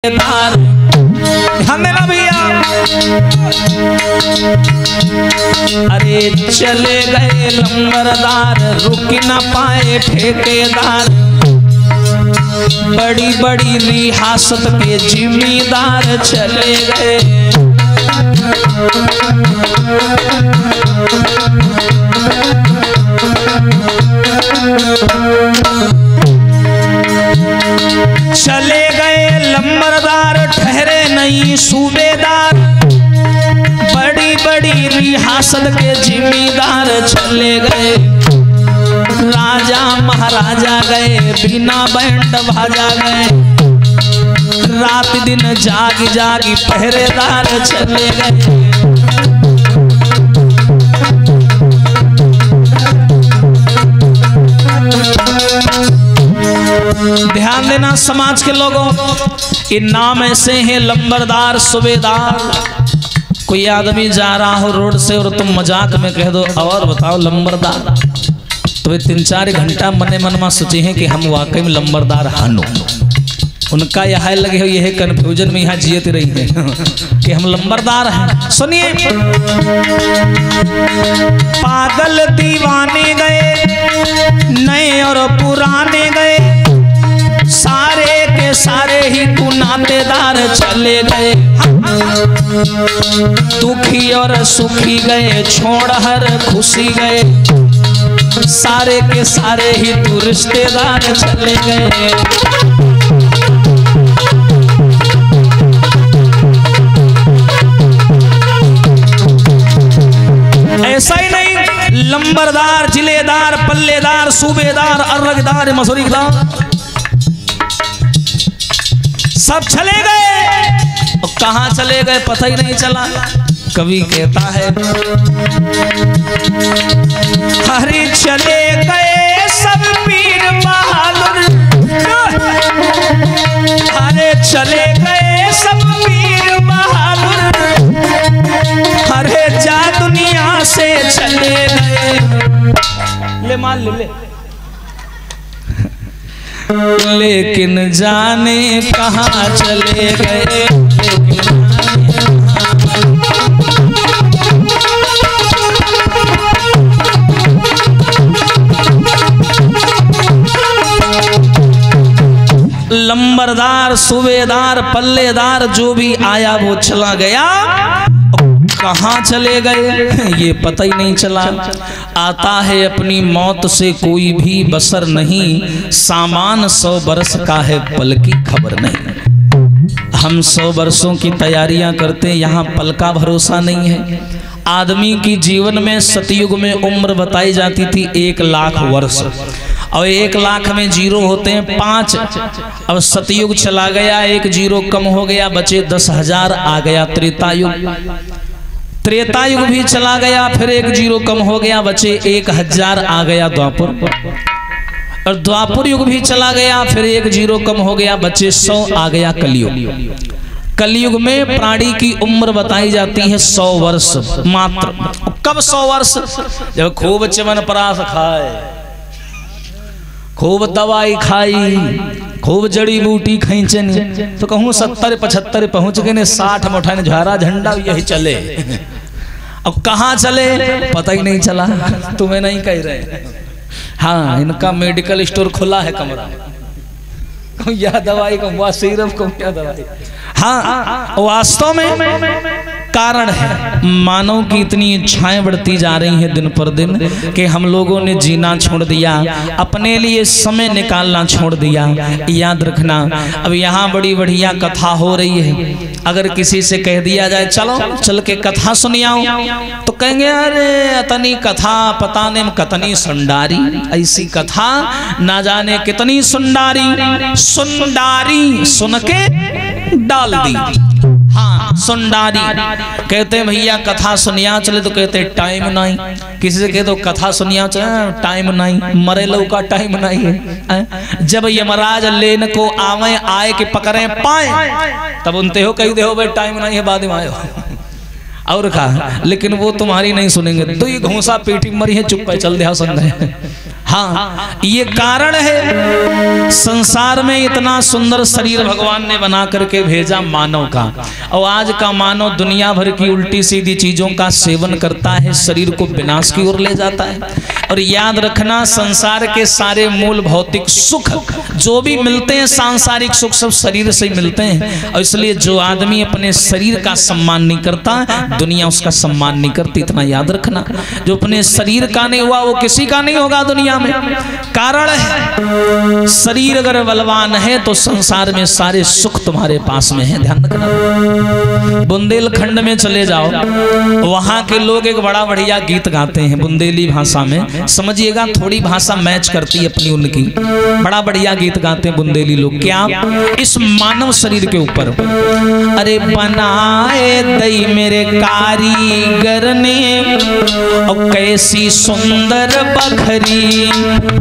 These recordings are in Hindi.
ध्यान देना भैया। अरे चले गए लंबरदार, रुक न पाए ठेकेदार, बड़ी बड़ी रियासत के जिम्मेदार चले गए। चले गए लंबरदार, ठहरे नहीं सूबेदार, बड़ी बड़ी रियासत के जिम्मेदार चले गए। राजा महाराजा गए, बिना बैंड बाजा गए, रात दिन जागी जागी पहरेदार चले गए। ध्यान देना समाज के लोगों, इन नाम ऐसे हैं लंबरदार, सूबेदार। कोई आदमी जा रहा हो रोड से और तुम मजाक में कह दो और बताओ लंबरदार, तो वे 3-4 घंटा मने मन में सोचे हैं कि हम वाकई में लंबरदार हानो। उनका यह लगे हो, यह कंफ्यूजन में यहाँ जियत रही है कि हम लंबरदार हैं। सुनिए, पागल दीवाने गए, नए और पुराने गए, सारे के सारे ही तू नातेदार चले गए। दुखी और सुखी गए, छोड़ हर खुशी गए, सारे के सारे ही तू रिश्तेदार चले गए। ऐसा ही नहीं, लंबरदार, जिलेदार, पल्लेदार, सूबेदार, अर्रगदार, मसूरीदार सब चले गए। और कहां चले गए पता ही नहीं चला। कवि कहता है, हरे चले गए सब पीर बहादुर, हरे चले गए सब पीर बहादुर, हरे जा दुनिया से चले गए। ले मान ले, लेकिन जाने कहाँ चले गए। लंबरदार, सूबेदार, पल्लेदार जो भी आया वो चला गया। कहाँ चले गए ये पता ही नहीं चला। आता है अपनी मौत से कोई भी बसर नहीं, सामान 100 बरस का है पल की खबर नहीं। हम 100 वर्षों की तैयारियां करते, यहाँ पल का भरोसा नहीं है। आदमी की जीवन में सतयुग में उम्र बताई जाती थी 1 लाख वर्ष, और 1 लाख में 0 होते हैं 5। अब सतयुग चला गया, 1 0 कम हो गया, बचे 10,000 आ गया त्रेता युग भी चला गया, फिर 1 0 कम हो गया, बचे 1000 आ गया द्वापर, और द्वापर युग भी चला गया, फिर 1 0 कम हो गया, बचे 100 आ गया कलयुग। कलयुग में प्राणी की उम्र बताई जाती है 100 वर्ष मात्र। कब 100 वर्ष? जब खूब च्यवनप्राश खाए, खूब दवाई खाई, खूब जड़ी बूटी खींचनी, तो कहूँ 70-75 पहुंच गए ने, 60 मोटा ने झारा झंडा यही चले। अब कहाँ चले पता ही नहीं चला। तुम्हें नहीं कह रहे, हाँ इनका मेडिकल स्टोर खुला है कमरा, कहूँ यह दवाई, कहूँ वह सिरप, कहूँ क्या दवाई। हाँ वास्तव में कारण है, मानव की इतनी इच्छाएं बढ़ती जा रही हैं दिन पर दिन कि हम लोगों ने जीना छोड़ दिया, अपने लिए समय निकालना छोड़ दिया। याद रखना, अब यहाँ बड़ी बढ़िया कथा हो रही है, अगर किसी से कह दिया जाए चलो चल के कथा सुनियाओ, तो कहेंगे अरे अतनी कथा पता नहीं कतनी सुंडारी, ऐसी कथा ना जाने कितनी सुंडारी, सुंडारी सुन के डाल दी। हाँ सुंडारी कहते हैं भैया कथा सुनिया चले, तो कहते हैं टाइम नहीं। किसी से कहते तो कथा सुनिया चले, टाइम नहीं, मरे लोग का टाइम नहीं है। जब यमराज लेन को आवे, आए के पकड़े पाए, तब उनते हो कही दे हो भाई टाइम नहीं है, बाद में आयो और कहा, लेकिन वो तुम्हारी नहीं सुनेंगे। तो ये घोंसा पीठी मरी है, चुप पे चल दे संग। हाँ, ये कारण है संसार में इतना सुंदर शरीर भगवान ने बना करके भेजा मानव का, और आज का मानव दुनिया भर की उल्टी सीधी चीजों का सेवन करता है, शरीर को विनाश की ओर ले जाता है। और याद रखना, संसार के सारे मूल भौतिक सुख जो भी मिलते हैं, सांसारिक सुख सब शरीर से ही मिलते हैं। और इसलिए जो आदमी अपने शरीर का सम्मान नहीं करता, दुनिया उसका सम्मान नहीं करती, इतना याद रखना। जो अपने शरीर का नहीं हुआ वो किसी का नहीं होगा दुनिया में। कारण है, शरीर अगर बलवान है तो संसार में सारे सुख तुम्हारे पास में है। ध्यान रखना। बुंदेलखंड में चले जाओ, वहां के लोग एक बड़ा बढ़िया गीत गाते हैं बुंदेली भाषा में। समझिएगा, थोड़ी भाषा मैच करती है अपनी उनकी। बड़ा बढ़िया गीत गाते हैं बुंदेली लोग। क्या? इस मानव शरीर के ऊपर। अरे बनाए दई मेरे कारीगर ने, और कैसी सुंदर बखरी,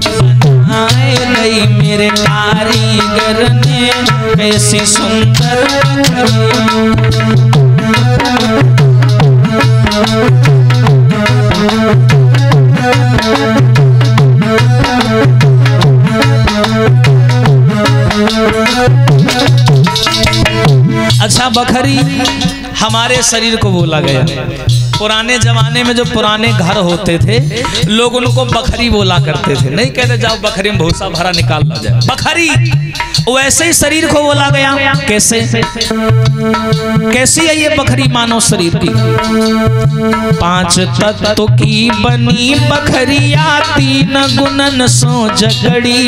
बनाए दई मेरे कारीगर ने, कैसी सुंदर बखरी। अच्छा, बखरी हमारे शरीर को बोला गया। पुराने जमाने में जो पुराने घर होते थे, लोग उनको बखरी बोला करते थे। नहीं कहते जाओ बखरी में भूसा भरा निकाल ला जाए, बखरी। वैसे ही शरीर को बोला गया। कैसे? कैसी है ये बखरी मानव शरीर की? 5 तत्व की बनी बखरिया, 3 गुणन सो जगड़ी।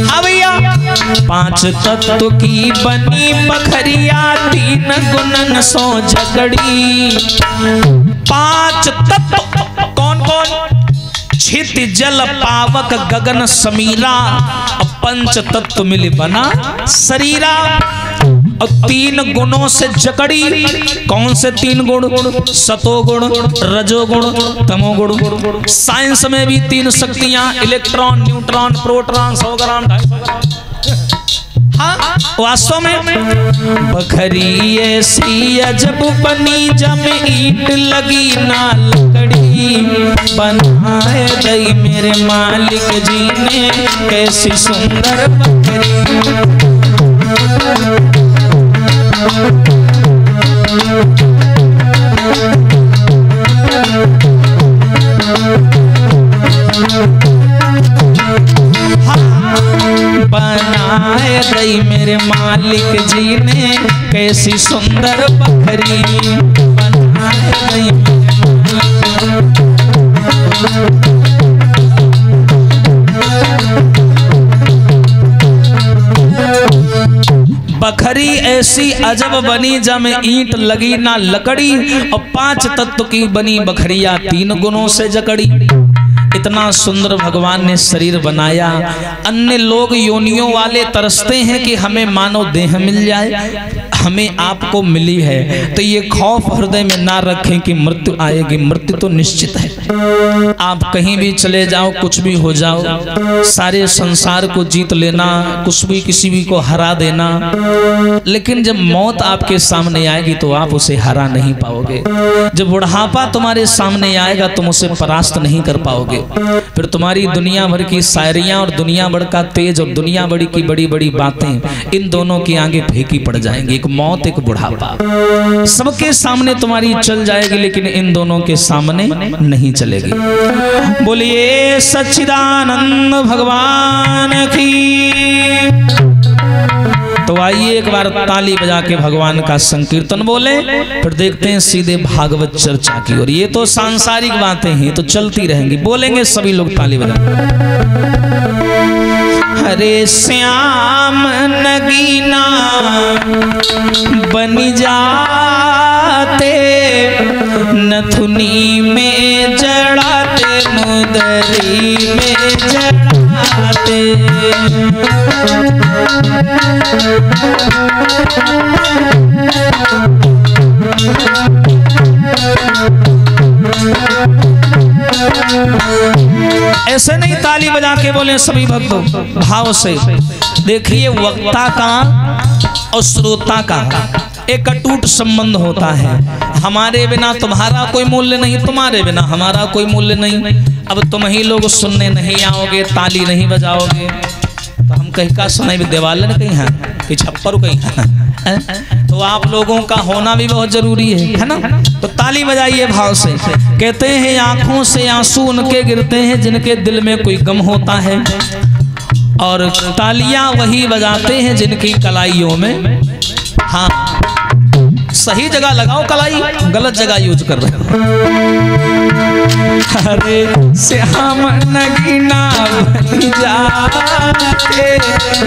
हाँ भैया, 5 तत्व की बनी बखरिया, 3 गुणन सो जगड़ी। 5 तत्व कौन कौन? छित जल पावक गगन समीरा, पंच तत्व मिल बना शरीरा। और 3 गुणों से जकड़ी। कौन से 3 गुण? सतोगुण, रजोगुण, तमोगुण। साइंस में भी 3 शक्तियां, इलेक्ट्रॉन, न्यूट्रॉन, प्रोटॉन, 100 ग्राम, 250। हाँ, वास्तव में बखरी ऐसी अजब बनी, जब ईंट लगी ना लकड़ी। बनाए दई मेरे मालिक जी ने, कैसी सुंदर बखरी। बनाए दई मेरे मालिक जी ने, कैसी सुंदर बखरी। बनाए दई बखरी ऐसी अजब बनी, जब ईंट लगी ना लकड़ी। और 5 तत्व की बनी बखरिया, 3 गुणों से जकड़ी। इतना सुंदर भगवान ने शरीर बनाया। अन्य लोग योनियों वाले तरसते हैं कि हमें मानव देह मिल जाए, हमें आपको मिली है। तो ये खौफ हृदय में ना रखें कि मृत्यु आएगी। मृत्यु तो निश्चित है। आप कहीं भी चले जाओ, कुछ भी हो जाओ, सारे संसार को जीत लेना, कुछ भी किसी भी को हरा देना, लेकिन जब मौत आपके सामने आएगी तो आप उसे हरा नहीं पाओगे। जब बुढ़ापा तुम्हारे सामने आएगा तुम उसे परास्त नहीं कर पाओगे। फिर तुम्हारी दुनिया भर की शायरियां और दुनिया भर का तेज और दुनिया भर की बड़ी बड़ी बातें इन दोनों के आगे फेंकी पड़ जाएंगी। एक मौत, एक बुढ़ापा सबके सामने तुम्हारी चल जाएगी, लेकिन इन दोनों के सामने नहीं चलेगी। बोलिए सच्चिदानंद भगवान की। तो आइए एक बार ताली बजा के भगवान का संकीर्तन बोले, फिर देखते हैं सीधे भागवत चर्चा की। और ये तो सांसारिक बातें हैं तो चलती रहेंगी, बोलेंगे सभी लोग ताली बजा। हरे श्याम नगीना बन जाते, नथुनी में जड़ाते, मुदरी में जड़ाते। ऐसे नहीं ताली बजा के बोले सभी भक्तों, भाव से। देखिए वक्ता का और श्रोता का एक अटूट संबंध होता है। हमारे बिना तुम्हारा कोई मूल्य नहीं, तुम्हारे बिना हमारा कोई मूल्य नहीं। अब तुम ही लोग सुनने नहीं आओगे, ताली नहीं बजाओगे तो हम कहीं का सुनाई, देवालन कहीं है कि छप्पर कहीं है। तो आप लोगों का होना भी बहुत जरूरी है ना। तो ताली बजाइए भाव से। कहते हैं आंखों से आंसू उनके गिरते हैं जिनके दिल में कोई गम होता है, और तालियां वही बजाते हैं जिनकी कलाइयों में, हाँ सही जगह लगाओ कलाई, गलत जगह यूज कर रहे हो। अरे श्याम नगीना बन जाते,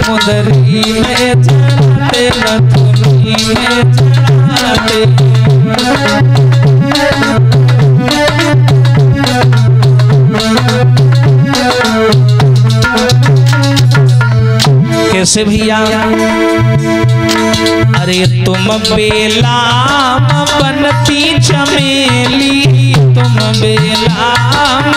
मुदरी में चढ़ाते, नथुनी में चढ़ाते। कैसे भैया? अरे तुम बेलाम बनती चमेली, तुम बेलाम,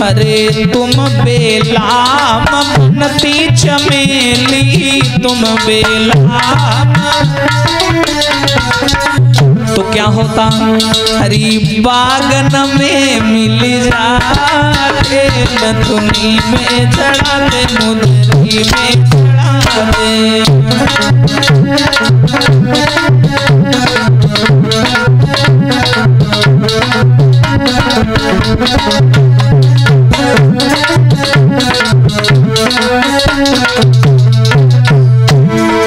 अरे तुम बेलाम बनती चमेली, तुम बेलाम। तो क्या होता? हरी बागन में मिल जाते, नथुनी में चढ़ाते, मुदरी में चढ़ाते।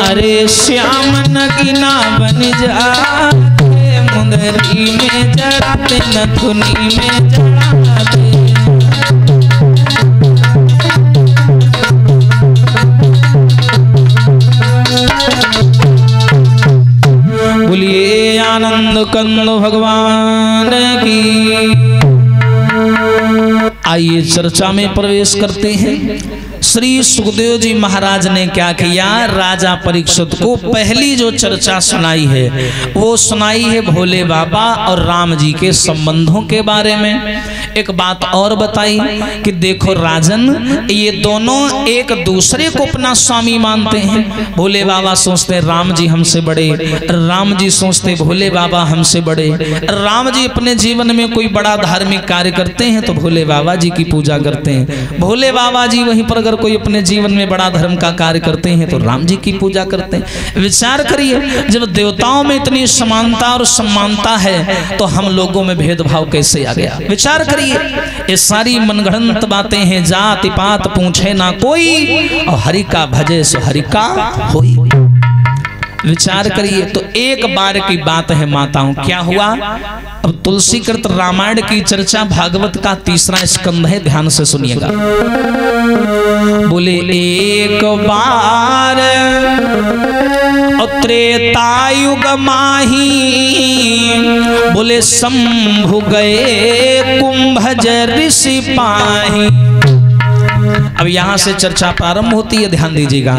अरे श्याम नगीना बन जाते, मुदरी में चढ़ाते, नथुनी में चढ़ाते। बोलिए आनंद कंद भगवान की। आइए चर्चा में प्रवेश करते हैं। श्री सुखदेव जी महाराज ने क्या किया? राजा परीक्षित को पहली जो चर्चा सुनाई है वो सुनाई है भोले बाबा और राम जी के संबंधों के बारे में। एक बात और बताई कि देखो राजन, ये दोनों एक दूसरे को अपना स्वामी मानते हैं। भोले बाबा सोचते राम जी हमसे बड़े, राम जी सोचते भोले बाबा हमसे बड़े। राम जी अपने जीवन में कोई बड़ा धार्मिक कार्य करते हैं तो भोले बाबा जी की पूजा करते हैं। भोले बाबा जी वहीं पर अगर कोई अपने जीवन में बड़ा धर्म का कार्य करते हैं तो राम जी की पूजा करते हैं। विचार करिए, जब देवताओं में इतनी समानता और सम्मानता है तो हम लोगों में भेदभाव कैसे आ गया? विचार करिए। ये सारी मनगढ़ंत बातें हैं, जाति पात पूछे ना कोई, और हरि का भजे सो हरि का होई। विचार करिए। तो एक बार की बात है माताओं, क्या हुआ? अब तुलसी कृत रामायण की चर्चा भागवत का 3रा स्कंध है, ध्यान से सुनिएगा। बोले एक बार त्रेतायुग माही, बोले शंभु गए कुंभज ऋषि पाही। अब यहां से चर्चा प्रारंभ होती है, ध्यान दीजिएगा।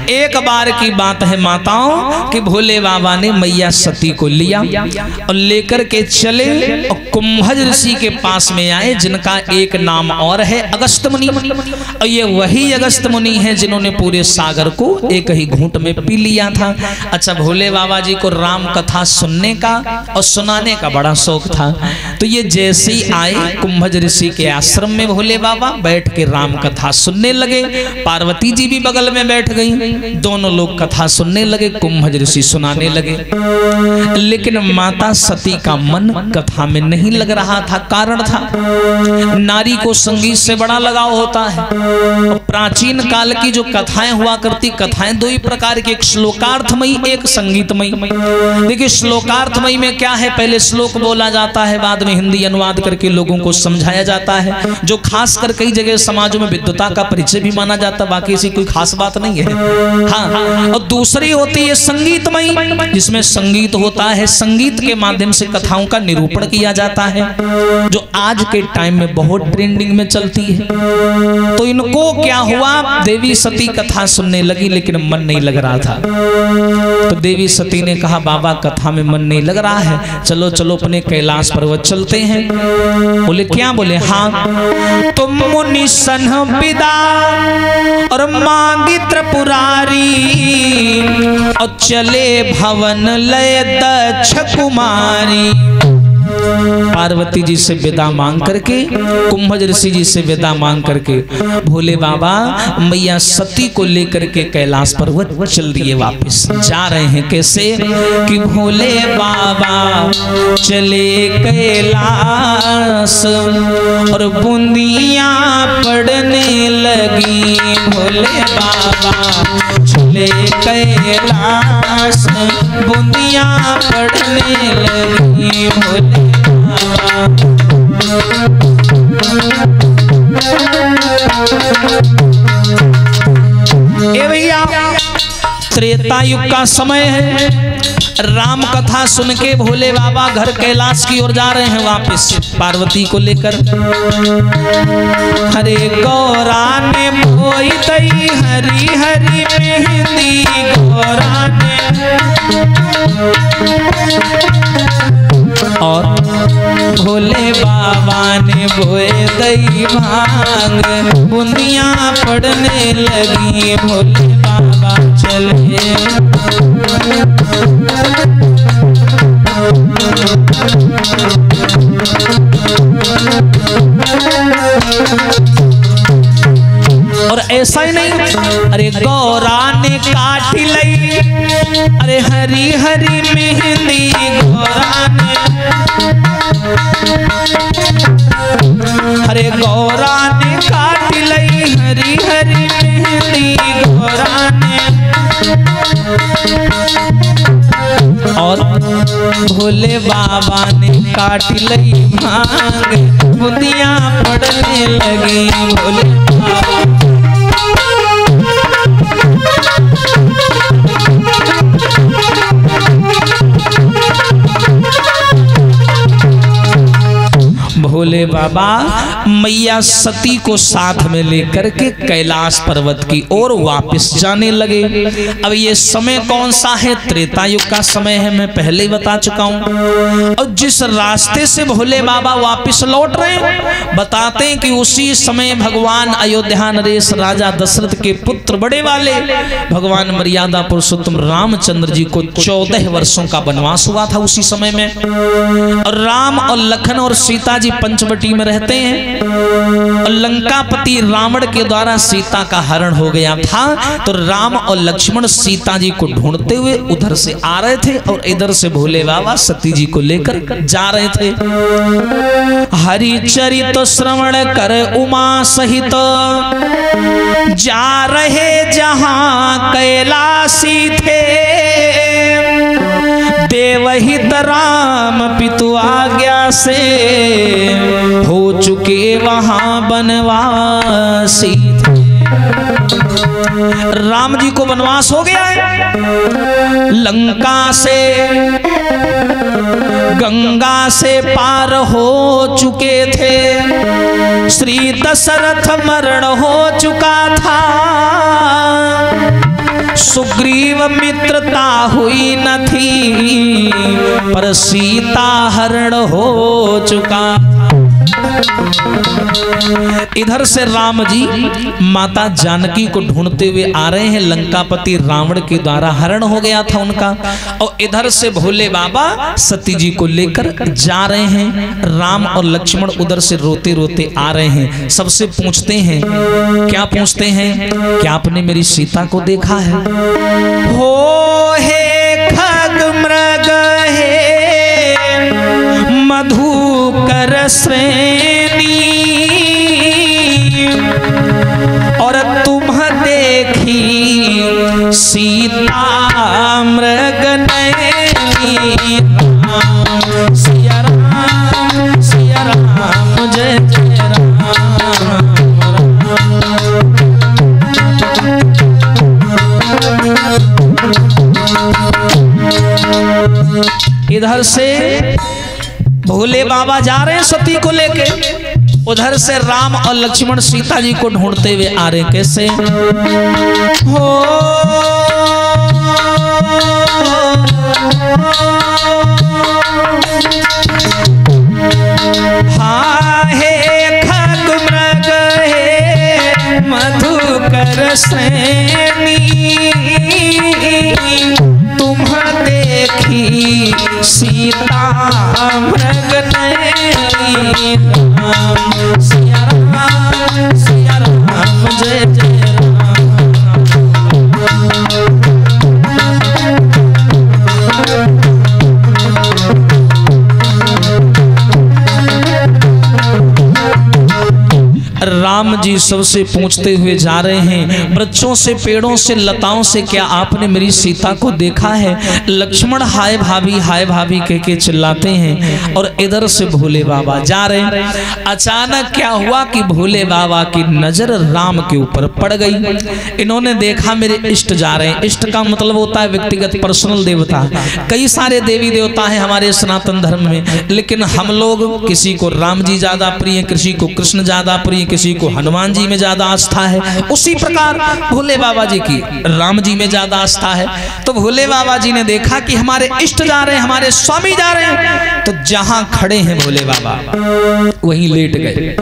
एक बार की बात है माताओं कि भोले बाबा ने मैया सती को लिया और लेकर के चले और कुंभज ऋषि के पास में आए, जिनका एक नाम और है अगस्त मुनि। और ये वही अगस्त मुनि है जिन्होंने पूरे सागर को एक ही घूंट में पी लिया था। अच्छा, भोले बाबा जी को राम कथा सुनने का और सुनाने का बड़ा शौक था। तो ये जैसे ही आए कुंभज ऋषि के आश्रम में, भोले बाबा बैठ के राम कथा सुनने लगे। पार्वती जी भी बगल में बैठ गई, दोनों लोग कथा सुनने लगे, कुंभज ऋषि सुनाने लगे। लेकिन माता सती का मन कथा में नहीं लग रहा था। कारण था, नारी को संगीत से बड़ा लगाव होता है। प्राचीन काल की जो कथाएं हुआ करती, कथाएं दो ही प्रकार की, एक श्लोकार्थमयी, एक संगीतमयी। देखिए श्लोकार्थमयी में क्या है, पहले श्लोक बोला जाता है, बाद में हिंदी अनुवाद करके लोगों को समझाया जाता है, जो खासकर कई जगह समाजों में विद्वता का परिचय भी माना जाता, बाकी ऐसी कोई खास बात नहीं है। हाँ, और दूसरी होती है संगीतमयी, जिसमें संगीत होता है, संगीत के माध्यम से कथाओं का निरूपण किया जाता है, जो आज के टाइम में बहुत ट्रेंडिंग में चलती है। तो इनको क्या हुआ, देवी सती कथा सुनने लगी लेकिन मन नहीं लग रहा था। तो देवी सती ने कहा बाबा कथा में मन नहीं लग रहा है, चलो चलो अपने कैलाश पर्वत चलते हैं। बोले क्या? बोले हाँ, तुम मुनि सन विदा और मांगी त्रिपुरारी और चले भवन लय दक्ष कुमारी। पार्वती जी से विदा मांग करके, कुंभज ऋषि जी से विदा मांग करके भोले बाबा मैया सती को लेकर के कैलाश पर्वत चल दिए, वापस जा रहे हैं। कैसे कि भोले बाबा चले कैलाश और बूंदियां पड़ने लगी। भोले बाबा चले कैलाश बूंदियां पड़ने लगी। भोले ए भैया, त्रेता युग का समय है। राम कथा सुन के भोले बाबा घर कैलाश की ओर जा रहे हैं वापस पार्वती को लेकर। हरे गौरा ने बोई दई हरी हरी मेहंदी, गौरा ने और भोले बाबा ने बोए दई भांग, बूंदियां पड़ने लगी। भोले बाबा चले और ऐसा ही नहीं, अरे गौरा ने काट लई अरे हरी हरी मेहंदी। गौरा ने अरे गौरा ने काट लई हरी हरी मेहंदी। गौरा ने और भोले बाबा ने काट लई भांग, बूंदियां पड़ने लगी। भोले बाबा भोले बाबा मैया सती को साथ में लेकर के कैलाश पर्वत की ओर वापस जाने लगे। अब ये समय कौन सा है? त्रेता युग का समय है, मैं पहले ही बता चुका हूँ। और जिस रास्ते से भोले बाबा वापस लौट रहे हैं, बताते हैं कि उसी समय भगवान अयोध्या नरेश राजा दशरथ के पुत्र बड़े वाले भगवान मर्यादा पुरुषोत्तम रामचंद्र जी को 14 वर्षों का वनवास हुआ था उसी समय में। और राम और लखन और सीता जी पंचवटी में रहते हैं। और लंकापति रावण के द्वारा सीता का हरण हो गया था, तो राम और लक्ष्मण सीता जी को ढूंढते हुए उधर से आ रहे थे और इधर से भोले बाबा सती जी को लेकर जा रहे थे। हरिचरित श्रवण कर उमा सहित जा रहे जहां कैलाशी थे। देवहित राम पितु आज्ञा से हो चुके वहां बनवासी। राम जी को वनवास हो गया है। लंका से गंगा से पार हो चुके थे। श्री दशरथ मरण हो चुका था। सुग्रीव मित्रता हुई न थी, पर सीता हरण हो चुका। इधर से राम जी माता जानकी को ढूंढते हुए आ रहे हैं। लंकापति रावण के द्वारा हरण हो गया था उनका। और इधर से भोले बाबा सती जी को लेकर जा रहे हैं। राम और लक्ष्मण उधर से रोते रोते आ रहे हैं। सबसे पूछते हैं, क्या पूछते हैं? क्या आपने मेरी सीता को देखा है? हो हे खग मृग हे मधुकर श्रेणी, और तुम देखी सीता मृग नयनी। राम सिया राम सिया राम जय जय राम। इधर से भोले बाबा जा रहे हैं सती को लेके, उधर से राम और लक्ष्मण सीता जी को ढूंढते हुए आ रहे। कैसे? हो हाँ हे खग मृग हे बरसैनी तुम्हें देखी सीता मृग नैनी। राम सिया राम जय जय राम जी सबसे पूछते हुए जा रहे हैं, वृक्षों से, पेड़ों से, लताओं से क्या आपने मेरी सीता को देखा है? लक्ष्मण हाय भाभी कह के चिल्लाते हैं और इधर से भोले बाबा जा रहे हैं। अचानक क्या हुआ कि भोले बाबा की नजर राम के ऊपर पड़ गई। इन्होंने देखा मेरे इष्ट जा रहे हैं। इष्ट का मतलब होता है व्यक्तिगत, पर्सनल देवता। कई सारे देवी देवता हैं हमारे सनातन धर्म में, लेकिन हम लोग किसी को राम जी ज्यादा प्रिय, किसी को कृष्ण ज्यादा प्रिय, किसी को हनुमान जी में ज्यादा आस्था है। उसी प्रकार भोले बाबा जी की राम जी में ज्यादा आस्था है। तो भोले बाबा जी ने देखा कि हमारे इष्ट जा रहे हैं, हमारे स्वामी जा रहे हैं, तो जहां खड़े हैं भोले बाबा वहीं लेट गए।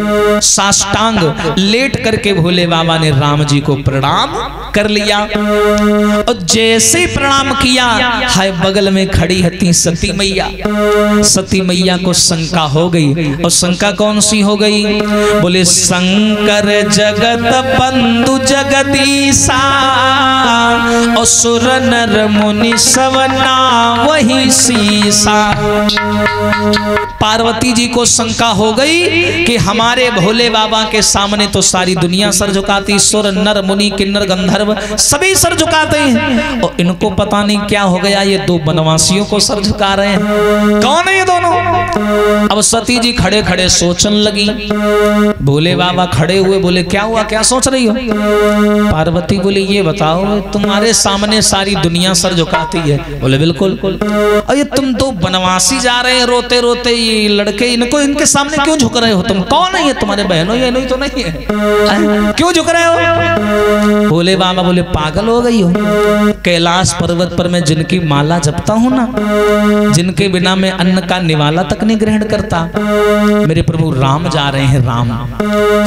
साष्टांग लेट करके भोले बाबा ने राम जी को प्रणाम कर लिया। और जैसे ही प्रणाम किया, हाय बगल में खड़ी हती सती मैया। सती मैया को शंका हो गई। और शंका कौन सी हो गई? बोले शंकर जगत बंधु जगदीशा, असुर नर मुनि सवना वही सीसा। पार्वती जी को शंका हो गई कि हमारे भोले बाबा के सामने तो सारी दुनिया सर झुकाती, सुर नर मुनि किन्नर गंधर्व सभी सर झुकाते हैं, और इनको पता नहीं क्या हो गया, ये दो बनवासियों को सर झुका रहे हैं। कौन है ये दोनों? अब सती जी खड़े खड़े सोचने लगी। भोले बाबा खड़े हुए बोले क्या हुआ, क्या सोच रही हो? पार्वती बोली ये बताओ, तुम्हारे सामने सारी दुनिया सर झुकाती है। बोले बिल्कुल। और ये तुम दो बनवासी जा रहे हैं रोते रोते, ये लड़के, इनको इनके सामने क्यों झुक रहे हो? तुम कौन है? ये तुम्हारे बहनों ये नहीं तो नहीं है, क्यों झुक रहे हो? भोले बाबा बोले पागल हो गई हो? कैलाश पर्वत पर मैं जिनकी माला जपता हूं ना, जिनके बिना मैं अन्न का निवाला तक नहीं ग्रहण करता, मेरे प्रभु राम जा रहे हैं। राम।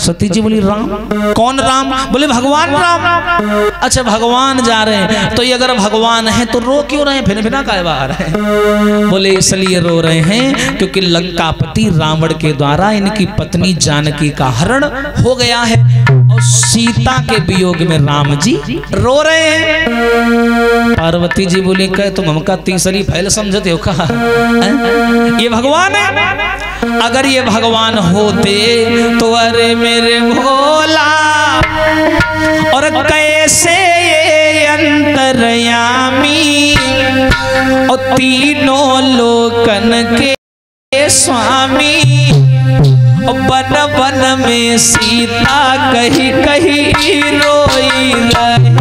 सती जी बोली राम? कौन राम? बोले भगवान राम। अच्छा भगवान जा रहे हैं, तो ये अगर भगवान है तो रो क्यों रहे हैं? फिर बिना काय बाहर है? बोले इसलिए रो रहे हैं क्योंकि लंकापति रावण के द्वारा इनकी पत्नी जानकी का हरण हो गया है, और सीता के वियोग में राम जी रो रहे हैं। पार्वती जी बोली कहे तुम हमका तीसरी फैल समझते हो? कहा ये भगवान है? अगर ये भगवान होते तो अरे मेरे भोला, और कैसे ये अंतर्यामी, और तीनों लोकन के स्वामी, वन वन में सीता कहीं कहीं रोई रहे।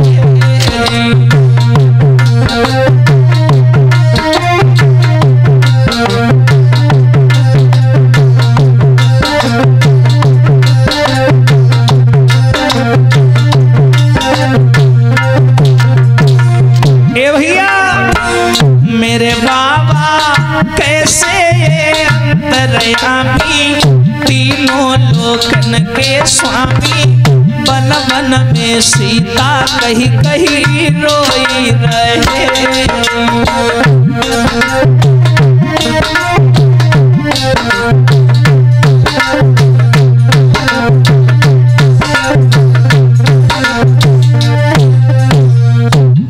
मेरे बाबा कैसे अंतर्यामी, तीनों लोकन के स्वामी, वन वन में सीता कहीं कहीं रोई रहे।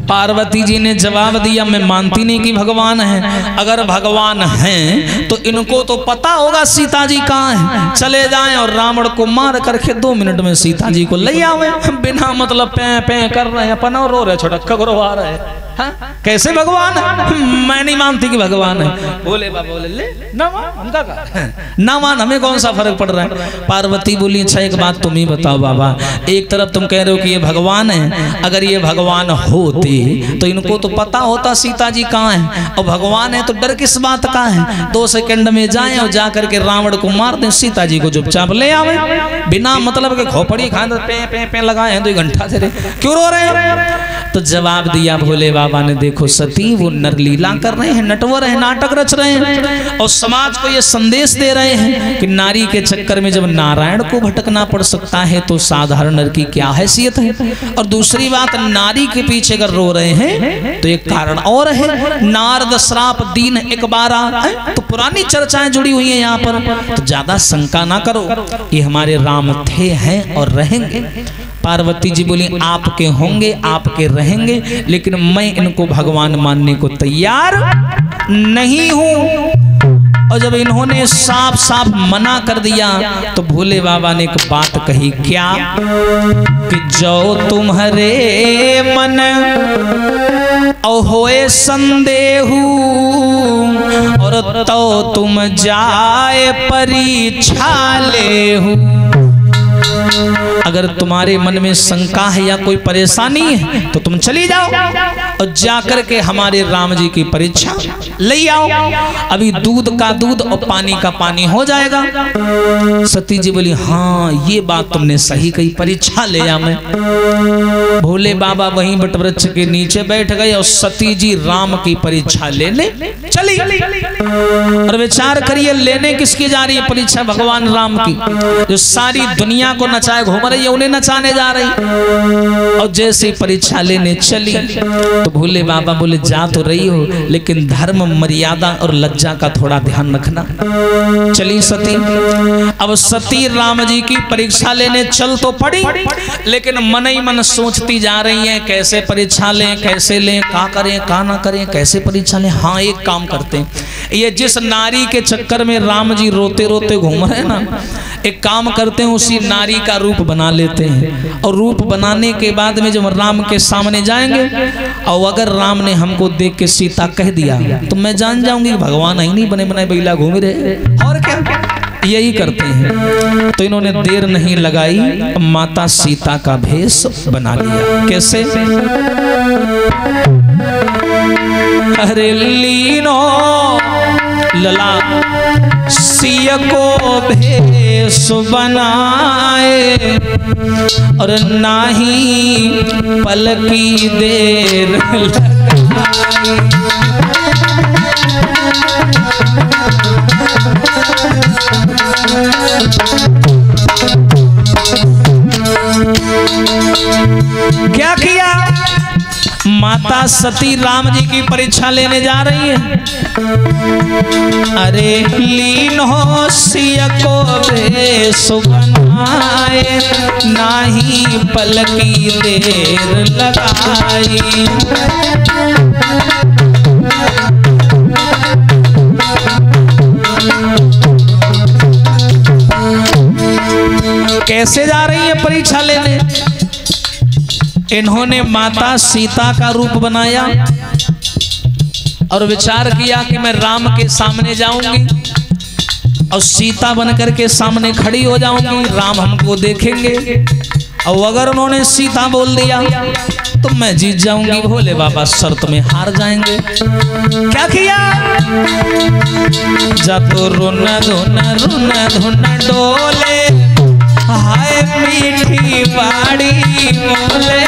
पार्वती जी ने जवाब दिया मैं मानती नहीं कि भगवान है। अगर भगवान हैं तो इनको तो पता होगा सीता जी कहाँ हैं, चले जाएं और रावण को मार करके 2 मिनट में सीता जी को ले आवे। बिना मतलब पे पे कर रहे हैं, अपन और रो रहे, छोटा खगरो आ रहे हैं। कैसे भगवान है? मैं नहीं मानती कि भगवान है। बोले बाबा बोले ले ना मान, उनका ना मान, हमें कौन सा फर्क पड़ रहा है? पार्वती बोली अच्छा एक बात तुम ही बताओ बाबा, एक तरफ तुम कह रहे हो कि ये भगवान है, अगर ये भगवान होते तो इनको तो पता होता सीता जी कहाँ है, और भगवान है तो डर किस बात का है। 2 सेकंड में जाएं और जा करके रावण को मार दें, सीता जी को चुपचाप ले आवे, बिना मतलब के खोपड़ी खाए तो पे पे पे लगाए हैं 2 घंटा से क्यों रो रहे हैं। तो जवाब दिया भोले बाबा ने, देखो सती वो नरलीला कर रहे हैं, नटवर है, नाटक रच रहे हैं और समाज को ये संदेश दे रहे हैं कि नारी के चक्कर में जब नारायण को भटकना पड़ सकता है तो साधारण नर की क्या हैसियत है। और दूसरी बात, नारी के पीछे अगर रो रहे हैं तो एक कारण और है, नारद श्राप दीन 11 तो पुरानी चर्चाएं जुड़ी हुई हैं यहाँ पर। तो ज्यादा शंका ना करो, ये हमारे राम थे, हैं और रहेंगे। पार्वती जी बोली आपके होंगे, आपके रहेंगे, लेकिन मैं इनको भगवान मानने को तैयार नहीं हूं। और जब इन्होंने साफ साफ मना कर दिया तो भोले बाबा ने एक बात कही, क्या कि जो तुम्हारे मन और होए संदेहू और तो तुम जाए परीक्षा लेहू। अगर तुम्हारे मन में शंका है या कोई परेशानी है तो तुम चली जाओ और जाकर के हमारे राम जी की परीक्षा ले आओ, अभी दूध का दूध और पानी का पानी हो जाएगा। सती जी बोली हाँ ये बात तुमने सही कही, परीक्षा ले आ मैं। भोले बाबा वहीं वटवृक्ष के नीचे बैठ गए और सती जी राम की परीक्षा लेने चली। और विचार करिए लेने किसकी जा रही है परीक्षा, भगवान राम की, जो सारी दुनिया को नचाए घूम रही है उन्हें नचाने जा रही। और जैसे परीक्षा लेने चली तो भोले बाबा बोले जा तो रही हो लेकिन धर्म मर्यादा और लज्जा का थोड़ा ध्यान रखना। चली सती। अब सती राम जी की परीक्षा लेने चल तो पड़ी, लेकिन मन ही मन सोचती जा रही है कैसे परीक्षा लें, कैसे लें, का करें का ना करें, कैसे परीक्षा लें। हाँ एक काम करते हैं, ये जिस नारी के चक्कर में राम जी रोते रोते घूम रहे हैं ना, एक काम करते हैं उसी नारी का रूप बना लेते हैं। और रूप बनाने के बाद में जब राम के सामने जाएंगे और अगर राम ने हमको देख के सीता कह दिया तो मैं जान जाऊंगी भगवान ही नहीं बने बनाए बैला घूम रहे। और क्या यही करते हैं। तो इन्होंने देर नहीं लगाई, माता सीता का भेष बना लिया। कैसे? अरे लीनो लला सिय को भेष बनाए और नाही पल की देर लगाई। क्या किया? माता सती राम जी की परीक्षा लेने जा रही है। अरे लीन हो सिय को भेष बनाए नाही पल की देर लगाई। कैसे जा रही है परीक्षा लेने? इन्होंने माता सीता का रूप बनाया और विचार किया कि मैं राम के सामने जाऊंगी और सीता बनकर के सामने खड़ी हो जाऊंगी, राम हमको देखेंगे। और अगर उन्होंने सीता बोल दिया तो मैं जीत जाऊंगी, भोले बाबा शर्त में हार जाएंगे। क्या किया? जातो रोना धोना रोना धोना डोले, हाय मीठी बाड़ी बोले।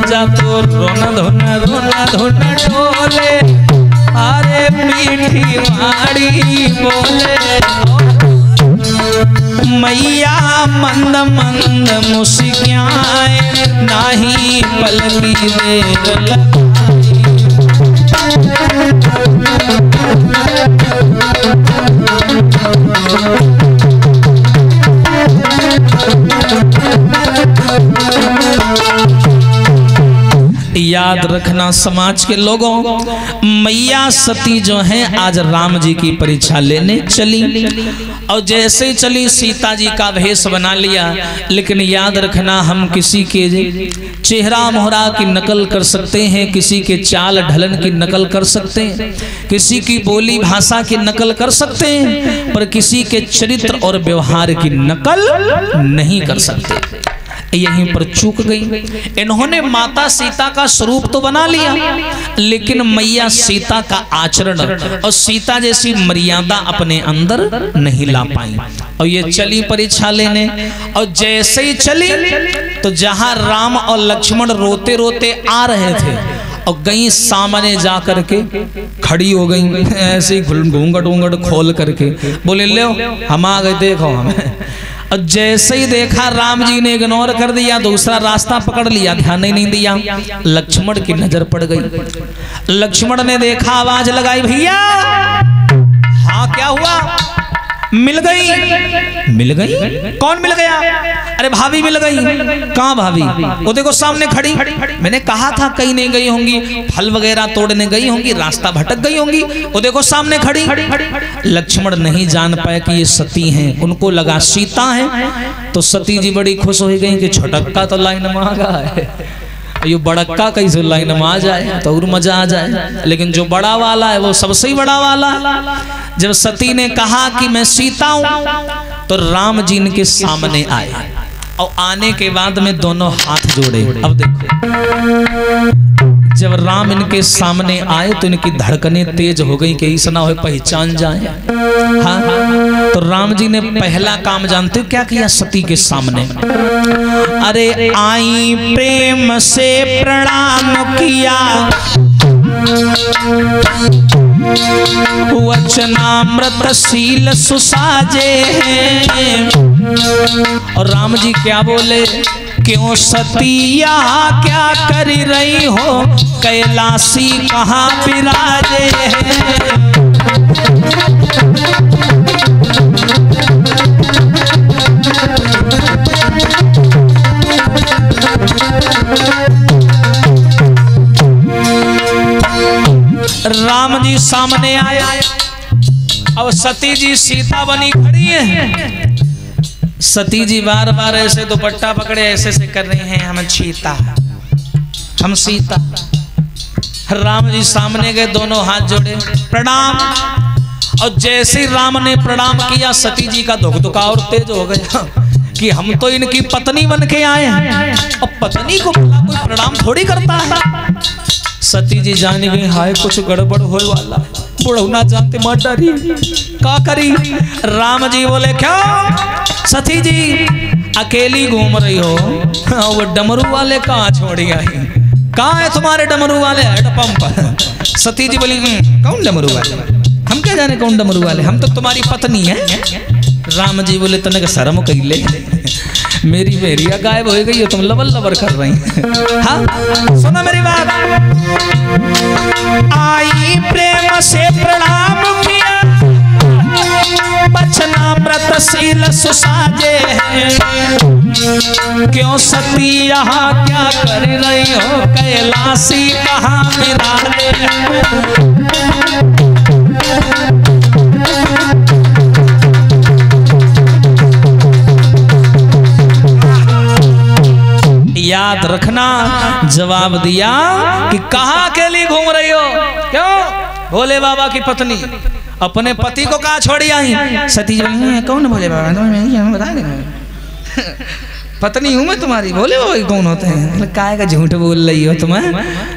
जातो रोना धोना डोले, अरे मीठी बाड़ी बोले। मैया मंद मंद मुस्काए नाही पल की देर लगाई। याद रखना समाज के लोगों, मैया सती जो है आज राम जी की परीक्षा लेने चली, और जैसे चली सीता जी का भेष बना लिया। लेकिन याद रखना, हम किसी के चेहरा मोहरा की नकल कर सकते हैं, किसी के चाल ढलन की नकल कर सकते हैं, किसी की बोली भाषा की नकल कर सकते हैं, पर किसी के चरित्र और व्यवहार की नकल नहीं कर सकते। यहीं पर चूक गई। इन्होंने माता सीता का स्वरूप तो बना लिया, लेकिन मैया सीता का आचरण और सीता जैसी मर्यादा अपने अंदर नहीं ला पाई। और ये चली परीक्षा लेने, और जैसे ही चली तो जहां राम और लक्ष्मण रोते रोते आ रहे थे और गई सामने जा करके खड़ी हो गई, ऐसे ही घूंघट घूंघट खोल करके बोले ले हम आ गए, देखो हमें। और जैसे ही देखा राम जी ने इग्नोर कर दिया, दूसरा रास्ता पकड़ लिया, ध्यान ही नहीं दिया। लक्ष्मण की नजर पड़ गई। लक्ष्मण ने देखा, आवाज लगाई, भैया हाँ क्या हुआ? मिल गई? मिल गई? कौन मिल गया? अरे भाभी मिल गई। कहाँ भाभी? वो देखो सामने खड़ी। मैंने कहा था कहीं नहीं गई होंगी, फल वगैरह तोड़ने गई होंगी, रास्ता भटक गई होंगी। वो देखो सामने खड़ी। लक्ष्मण नहीं जान पाए कि ये सती हैं, उनको लगा सीता है। तो सती जी बड़ी खुश हो गई कि छोटक्का तो लाइन में आ गया है, ये बड़क्का कैसे लाइन में आ जाए तो और मजा आ जाए। लेकिन जो बड़ा वाला है वो सबसे ही बड़ा वाला। जब सती ने कहा कि मैं सीता हूं, तो राम जी इनके सामने आए, और आने के बाद में दोनों हाथ जोड़े। अब देखो, जब राम इनके सामने आए तो इनकी धड़कनें तेज हो गई कि ऐसा ना हो पहचान जाए। हाँ, तो राम जी ने पहला काम जानते क्या किया सती के सामने? अरे आई प्रेम से प्रणाम किया, वचनामृत शील सुसाजे हैं। और राम जी क्या बोले? क्यों सतिया क्या कर रही हो, कैलाशी कहाँ विराजे हैं। राम जी सामने आया, अब सती जी सीता बनी खड़ी है। सती जी बार बार ऐसे दुपट्टा पकड़े ऐसे से कर रही हैं, हम सीता, हम सीता। राम जी सामने गए, दोनों हाथ जोड़े, प्रणाम। और जैसे राम ने प्रणाम किया, सती जी का धुकधुका और तेज हो गया कि हम तो इनकी पत्नी बन के आए हैं, और पत्नी को कोई प्रणाम थोड़ी करता है। सती जी जान गई, हाय कुछ गड़बड़ हो वाला, बुढ़ौना जानते मार डारी, का करी? राम जी बोले क्या सती जी अकेली घूम रही हो, वो डमरू वाले कहाँ छोड़ी आई? कहाँ है तुम्हारे डमरू वाले हेडपंप? सती जी बोली कौन डमरू वाले? हम क्या जाने कौन डमरू वाले, हम तो तुम्हारी पत्नी है। राम जी बोले तने शर्म कैले, मेरी बेरिया गायब हो गई है, तुम लबल लबर कर रही हैं। हाँ सुना मेरी बात। आई प्रेम से प्रणाम किया, वचनामृत शील सुसाजे हैं। क्यों सती यहाँ क्या कर रही हो, कैलाशी कहाँ विराजे हैं। याद रखना, जवाब दिया कि कहाँ के लिए घूम रही हो? क्यों? भोले बाबा की पत्नी, अपने पति को कहाँ छोड़ी आई? सती जी कौन भोले बाबा? बता देना पत्नी हूँ मैं तुम्हारी। भोले बाबा कौन होते हैं? काय का झूठ बोल रही हो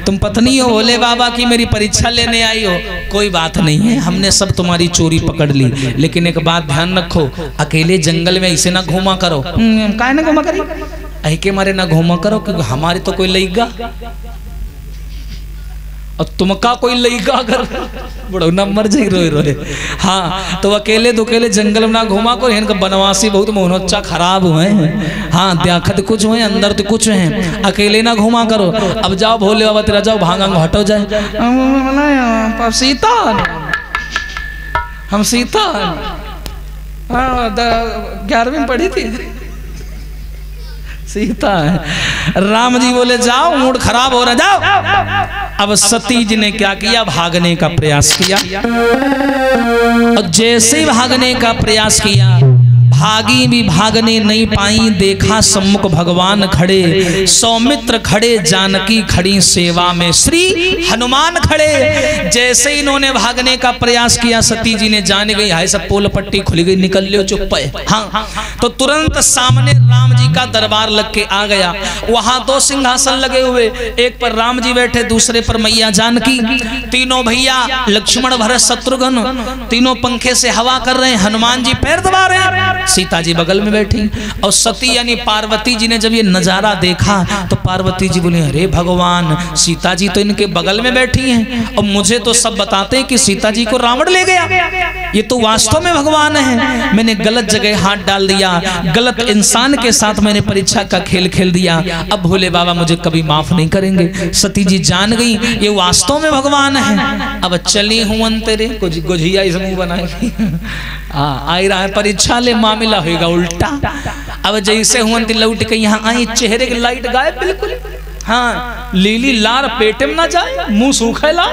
तुम पत्नी हो भोले बाबा की, मेरी परीक्षा लेने आई हो। कोई बात नहीं है, हमने सब तुम्हारी चोरी पकड़ ली, लेकिन एक बात ध्यान रखो, अकेले जंगल में ऐसे ना घूमा करो। काय ना घूमा करी? ऐके मारे ना घूमा करो, क्योंकि हमारी तो कोई लईगा और तुमका कोई लईगा अगर बड़ा मर जाए रोए रोए। हाँ तो अकेले दुकेले जंगल में ना घूमा करो, इनका बनवासी बहुत मोहनोच्चा खराब हुए हैं। हाँ देखत कुछ हुए, अंदर तो कुछ हैं, अकेले ना घूमा करो। अब जाओ भोले बाबा तेरा जाओ, भांग हटो जाए। सीता हम सीता 11वीं में पढ़ी थी, सीता है। राम जी बोले जाओ, मूड खराब हो रहा, जाओ। अब सती जी ने क्या किया, भागने का प्रयास किया। और जैसे ही भागने का प्रयास किया, भागी भी भागने नहीं पाई। देखा सम्मुख भगवान खड़े, सौमित्र खड़े, जानकी खड़ी सेवा में, श्री हनुमान खड़े। जैसे ही इन्होंने भागने का प्रयास किया, सती जी ने जान गई हाय सब पोल पट्टी खुल गई, निकल लियो चुप है। हाँ, तो तुरंत सामने राम जी का दरबार लग के आ गया। वहां 2 सिंहासन लगे हुए, एक पर राम जी बैठे, दूसरे पर मैया जानकी। तीनों भैया लक्ष्मण भरत शत्रुघ्न तीनों पंखे से हवा कर रहे हैं। हनुमान जी पैर दबा रहे हैं, सीता जी बगल में बैठी। और सती यानी पार्वती जी ने जब ये नजारा देखा तो पार्वती जी बोली अरे भगवान, सीता जी तो इनके बगल में बैठी हैं और मुझे तो सब बताते हैं कि सीता जी को रावण ले गया। ये तो वास्तव में भगवान है। मैंने गलत जगह हाथ डाल दिया, गलत इंसान के साथ मैंने परीक्षा का खेल खेल दिया। अब भोले बाबा मुझे कभी माफ नहीं करेंगे। सती जी जान गई ये वास्तव में भगवान है। अब चली हूं तेरे कुछ गुझिया इस मुंह बनाएगी। आई रहा है परीक्षा ले, मामला होगा उल्टा। अब जैसे हुआ लौट के यहाँ आई, चेहरे की लाइट गायब बिल्कुल। हाँ, लीली लार पेटे में ना जाए, मुंह सूखे ला।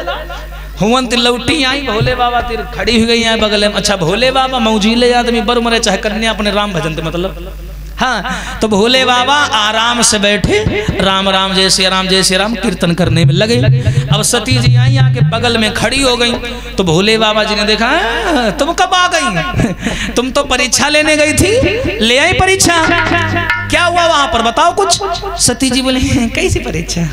हुआ लौटी आई, भोले बाबा तिर खड़ी हो गई है बगल में। अच्छा भोले बाबा मौजीले आदमी बर मरे चाहे कन्या अपने राम भजन मतलब। हाँ, तो भोले बाबा आराम से बैठे, राम राम जय श्री राम जय श्री राम कीर्तन करने में लगे। अब सती जी आई आके बगल में खड़ी हो गई। तो भोले बाबा जी ने देखा तुम कब आ गई, तुम तो परीक्षा लेने गई थी, ले आई परीक्षा, क्या हुआ वहां पर बताओ कुछ। सती जी बोले कैसी परीक्षा,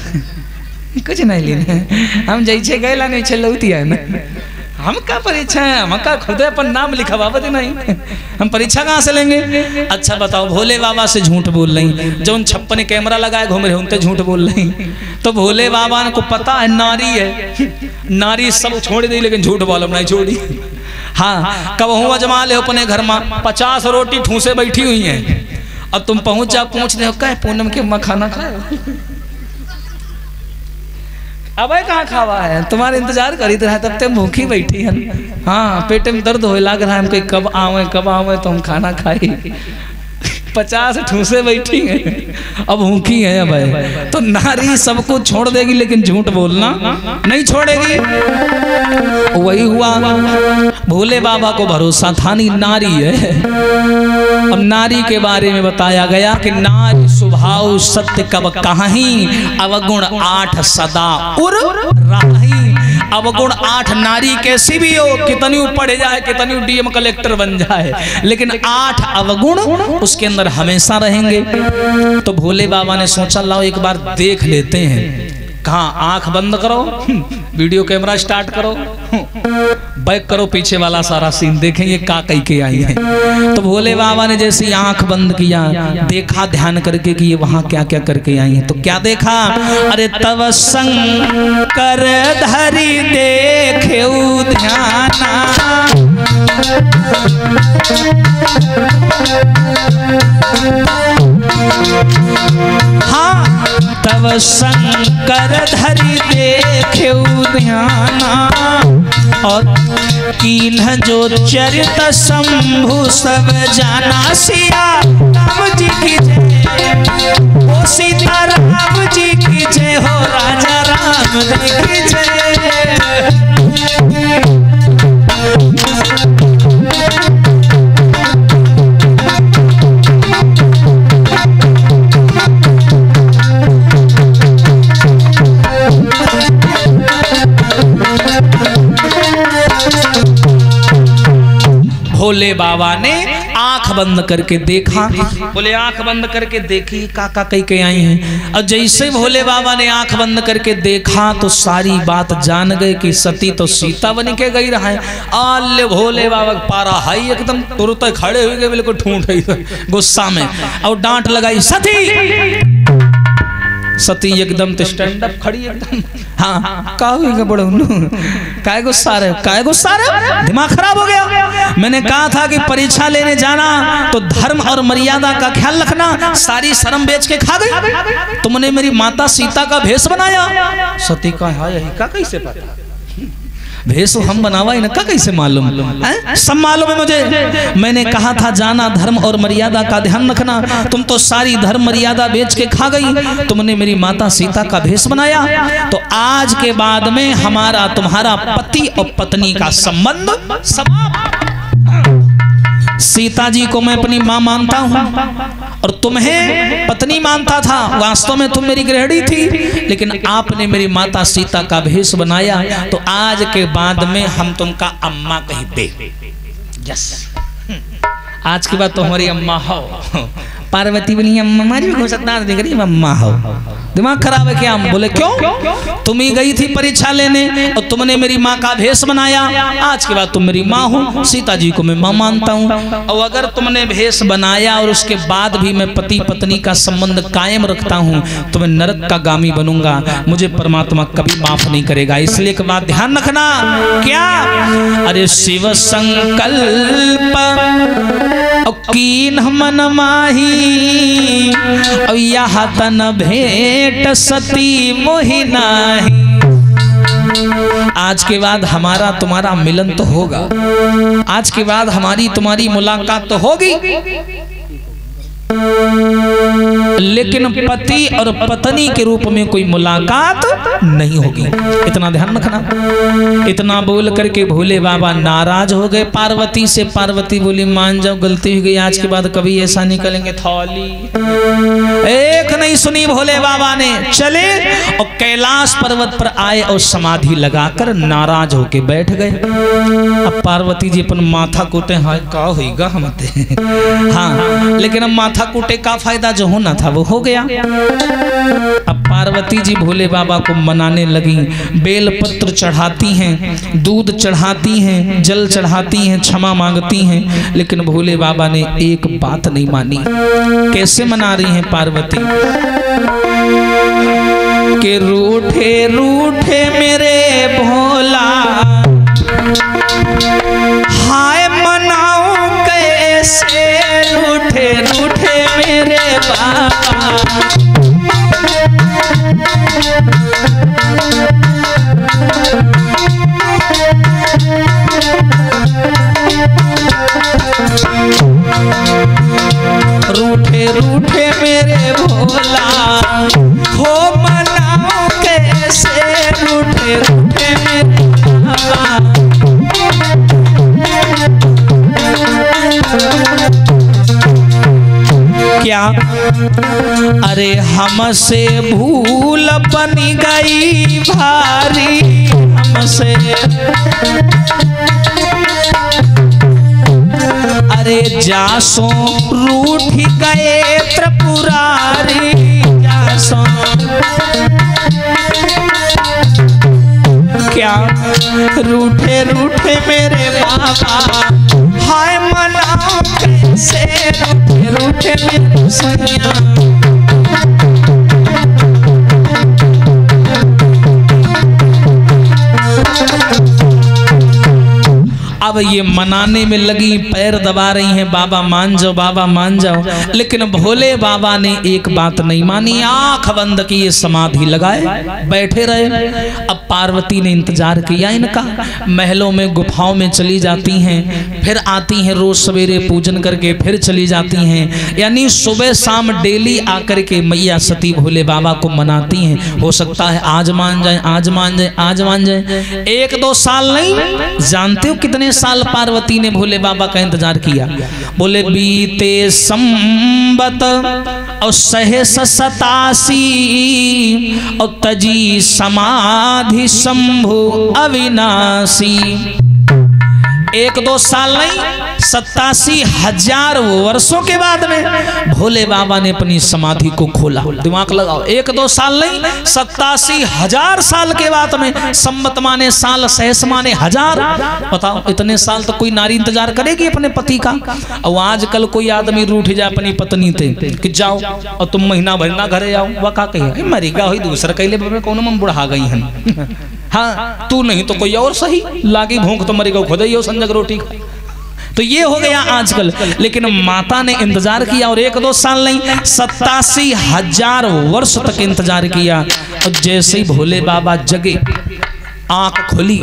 कुछ नहीं लेने, हम जैसे गए ला नहीं लौटी है ना, हम क्या परीक्षा है, हम क्या खुद अपन नाम लिखा बाबा नहीं, हम परीक्षा कहाँ से लेंगे। अच्छा बताओ, भोले बाबा से झूठ बोल रही, जो उन 56 कैमरा लगाए घूम रहे उनसे झूठ बोल रही। तो भोले बाबा को पता है नारी है, नारी सब छोड़ दी लेकिन झूठ बोल नहीं छोड़ी। हाँ, कब हूँ अजमा ले अपने घर में 50 रोटी ठूसे बैठी हुई है और तुम पहुंच जाओ, पूछ रहे हो क्या पूनम के मखाना खाए, अब कहाँ खावा है, तुम्हारे इंतजार करी तो है, तब तक भूखी बैठी है। हाँ, पेट में दर्द हो लग रहा है हमको, कब आवे तो हम खाना खाए। 50 ठूसे बैठी हैं, अब भूखी है। अब तो नारी सब कुछ छोड़ देगी लेकिन झूठ बोलना नहीं छोड़ेगी। वही हुआ, भोले बाबा को भरोसा था नहीं, नारी है। अब नारी के बारे में बताया गया कि नारी स्वभाव सत्य कब कहीं, अवगुण 8 सदा उर राही। अवगुण 8 नारी कैसी भी हो, कितनी पढ़ जाए, कितनी डीएम कलेक्टर बन जाए, लेकिन 8 अवगुण उसके अंदर हमेशा रहेंगे। तो भोले बाबा ने सोचा लाओ एक बार देख लेते हैं। कहाँ, आंख बंद करो, वीडियो कैमरा स्टार्ट करो, बैक करो पीछे वाला सारा सीन, देखें ये का कही के आई है। तो भोले बाबा ने जैसे आंख बंद किया, देखा ध्यान करके कि ये वहां क्या क्या करके आई है। तो क्या देखा, अरे तव शंकर धरी देखे ध्याना, हाँ तव शंकर धरी देखे ध्याना, और कीन्ह जो चरित शंभु सब जाना। सिया राम जी की जय, ओ सीता राम जी की जय हो, राजा राम जी की जय। भोले बाबा ने आंख बंद करके देखा, बोले आंख बंद करके देखी काका कही के आई हैं। और जैसे भोले बाबा ने आंख बंद करके देखा तो सारी बात जान गए कि सती तो सीता बन के गई रहा है। आले भोले बाबा पारा हाई एकदम तुरंत खड़े हो गए, बिल्कुल ठूंठ गुस्सा में, और डांट लगाई सती। सती एकदम तो स्टैंड अप खड़ी एकदम। हाँ, का बड़ो काय गुस्सा रहे, काय गुस्सा रहे, दिमाग खराब हो गया। मैंने कहा था कि परीक्षा लेने जाना तो धर्म और मर्यादा का ख्याल रखना, सारी शर्म बेच के खा गई। तुमने मेरी माता सीता का भेष बनाया। सती का यही का कैसे पता, भेष हम बनावा इनका कैसे मालूम है? सब मालूम है मुझे। मैंने कहा था जाना धर्म और मर्यादा का ध्यान रखना, तुम तो सारी धर्म मर्यादा बेच के खा गई। तुमने मेरी माता सीता का भेष बनाया, तो आज के बाद में हमारा तुम्हारा पति और पत्नी का संबंध समाप्त। सीता जी को मैं अपनी मां मानता हूं और तुम्हें पत्नी मानता था। वास्तव में तुम मेरी गृहिणी थी, लेकिन आपने मेरी माता सीता का भेष बनाया, तो आज के बाद में हम तुमका अम्मा कहते। यस, आज के बाद तो हमारी अम्मा हो। पार्वती बोली अम्मा हमारी भी हो सकता है, देख रही अम्मा हो। दिमाग खराब है क्या? हम बोले क्यों? तुम ही गई थी परीक्षा लेने और तुमने मेरी माँ का भेष बनाया, आज के बाद तुम मेरी माँ हो। सीता जी को मैं माँ मानता हूँ, और अगर तुमने भेष बनाया और उसके बाद भी मैं पति पत्नी का संबंध कायम रखता हूँ तो मैं नरक का गामी बनूंगा, मुझे परमात्मा कभी माफ नहीं करेगा। इसलिए एक बात ध्यान रखना, क्या? अरे शिव संकल्प कीन मन माही, यह तन भेंट सती मोहि नाही। आज के बाद हमारा तुम्हारा मिलन तो होगा, आज के बाद हमारी तुम्हारी मुलाकात तो होगी, लेकिन पति और पत्नी के रूप में कोई मुलाकात नहीं होगी। इतना ध्यान रखना। इतना बोल करके भोले बाबा नाराज हो गए पार्वती से। पार्वती बोली मान जाओ, गलती हो गई, आज के बाद कभी ऐसा निकलेंगे थौली। एक नहीं सुनी भोले बाबा ने, चले और कैलाश पर्वत पर आए और समाधि लगाकर नाराज होके बैठ गए। अब पार्वती जी अपन माथा कूटे, हाय का होगा हमते। हाँ, लेकिन अब माथा कूटे का फायदा, जो होना था वो हो गया। अब पार्वती जी भोले बाबा को मनाने लगी, बेलपत्र चढ़ाती हैं, दूध चढ़ाती हैं, जल चढ़ाती हैं, क्षमा मांगती हैं, लेकिन भोले बाबा ने एक बात नहीं मानी। कैसे मना रही हैं पार्वती? कि रूठे रूठे मेरे भोला, हाय मनाऊं कैसे, रूठे रूठे मेरे बाबा। रूठे रूठे मेरे भोला, हो मनाओ कैसे, रूठे रूठे मेरे बाबा। क्या? अरे हमसे भूल बन गई भारी, हमसे। अरे जासो रूठ गए त्रिपुरारी, जासो। क्या? रूठे रूठे मेरे बाबा, हाय मनाओ कैसे, रूठे रूठे मेरे सैया। अब ये मनाने में लगी, पैर दबा रही हैं, बाबा मान जाओ, बाबा मान जाओ, लेकिन भोले बाबा ने एक बात नहीं मानी। आंख बंद की समाधि लगाए बैठे रहे। अब पार्वती ने इंतजार किया इनका, महलों में गुफाओं में चली जाती हैं, फिर आती हैं रोज सवेरे पूजन करके फिर चली जाती हैं, यानी सुबह शाम डेली आकर के मैया सती भोले बाबा को मनाती हैं। हो सकता है आज मान जाए, आज मान जाए, आज मान जाए। 1-2 साल नहीं, जानते हो कितने साल पार्वती ने भोले बाबा का इंतजार किया? बोले बीते संबत और सहस 87 और तजी समाधि शंभु अविनाशी। 1-2 साल नहीं, 87,000 वर्षों के बाद में भोले बाबा ने अपनी समाधि को खोला। दिमाग लगाओ, 1-2 साल नहीं, 87,000 साल के बाद में। संबत माने साल, सहस माने हजार। बताओ, इतने साल तो कोई नारी इंतजार करेगी अपने पति का? और आजकल कोई आदमी रूठ जाए अपनी पत्नी थे कि जाओ और तुम महीना भर ना घरे आओ, वह का कही मरीगा हुई दूसरा कहले कौन मन बुढ़ा गई है। हाँ, तू नहीं तो कोई और सही, लागी भूख तो मरेगा खुद ही हो संजग रोटी का। तो ये हो गया आजकल। लेकिन माता ने इंतजार किया, और 1-2 साल नहीं, 87,000 वर्ष तक इंतजार किया। और जैसे ही भोले बाबा जगे, आंख खुली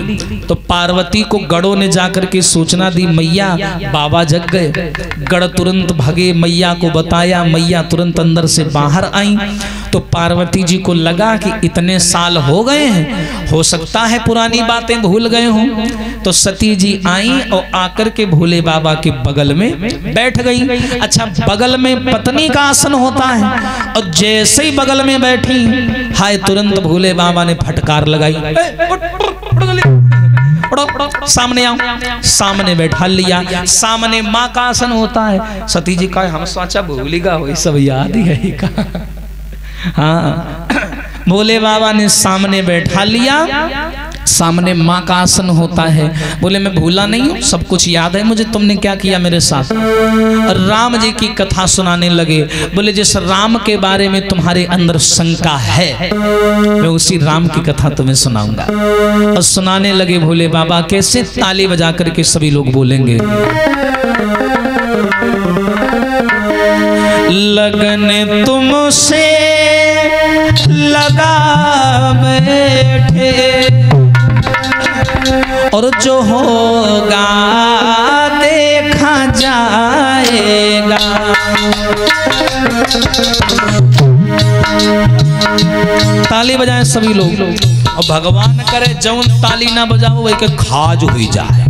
तो पार्वती को गढ़ों ने जाकर के सूचना दी, मैया बाबा जग गए। गढ़ तुरंत भागे, मैया को बताया, मैया तुरंत अंदर से बाहर आई। तो पार्वती जी को लगा कि इतने साल हो गए हैं, हो सकता है पुरानी बातें भूल गए हों। तो सती जी आई और आकर के भोले बाबा के बगल में बैठ गई। अच्छा, बगल में पत्नी का आसन होता है, और जैसे ही बगल में बैठी, हाय तुरंत भोले बाबा ने फटकार लगाई, सामने आओ। सामने बैठा लिया। सामने माँ का आसन होता है। सती जी का हम सोचा भूलिगा हो, सब याद ही है का। हाँ, भोले बाबा ने सामने बैठा लिया। सामने माँ का आसन होता है। बोले मैं भूला नहीं हूँ, सब कुछ याद है मुझे, तुमने क्या किया मेरे साथ। राम जी की कथा सुनाने लगे। बोले जिस राम के बारे में तुम्हारे अंदर शंका है, मैं उसी राम की कथा तुम्हें सुनाऊंगा। और सुनाने लगे भोले बाबा। कैसे? ताली बजा करके सभी लोग बोलेंगे, लगन तुमसे लगा बैठे, और जो होगा देखा जाएगा। ताली बजाएं सभी लोग। और भगवान करे जौन ताली ना बजाओ वही के खाज हुई जाए।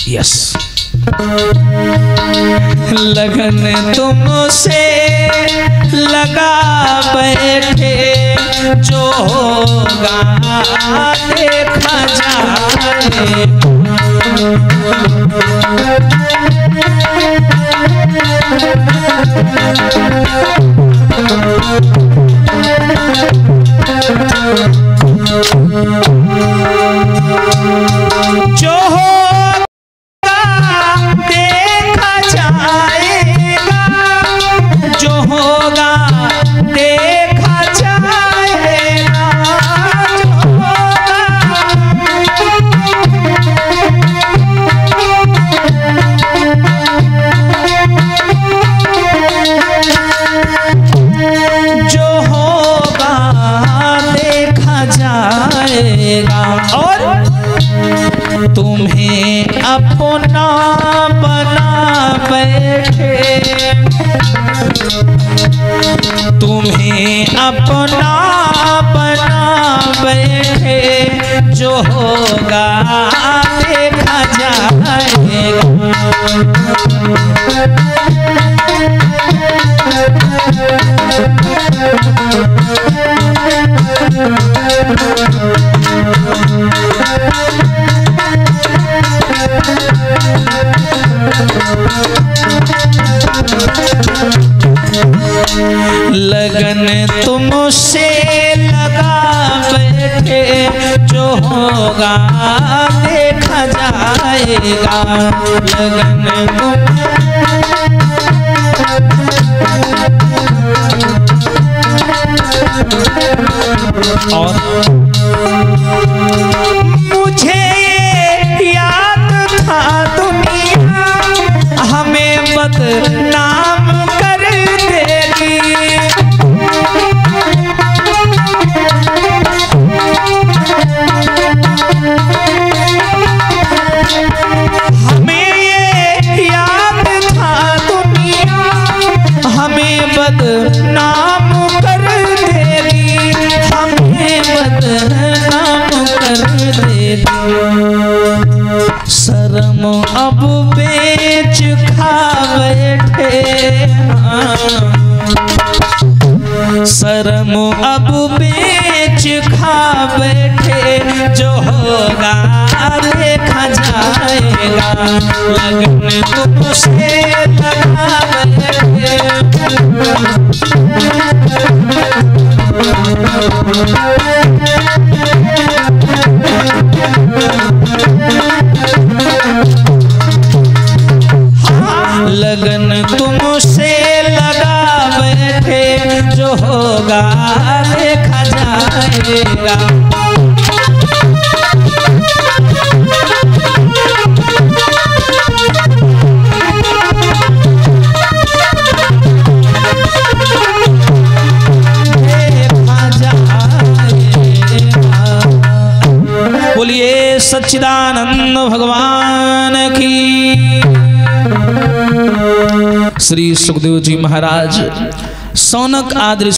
यस, लगन तुमसे लगा बैठे, जो होगा देखा जाए। जो होगा देखा जाएगा, जो होगा देखा जाएगा, जो होगा देखा जाएगा। और तुम्हें अपना बना बैठे, तुम्हें अपना बना बैठे, जो होगा देखा जाएगा। लगन तुमसे लगा बैठे, जो होगा देखा जाएगा। लगन और मुझे याद था दुनिया हमें बदनाम कर देगी, हमें याद था दुनिया हमें बदनाम कर देगी, हमें बदनाम कर देगी। शर्म अब बेच खा बैठे, शर्म अब बेच खा बैठे, जो होगा देखा जाएगा। लगन तुमसे लगा बैठे, लगन तुमसे लगा बैठे, जो होगा देखा जाएगा। देखा जाएगा। सच्चिदानंद भगवान की। श्री सुखदेव जी महाराज सौनक आदि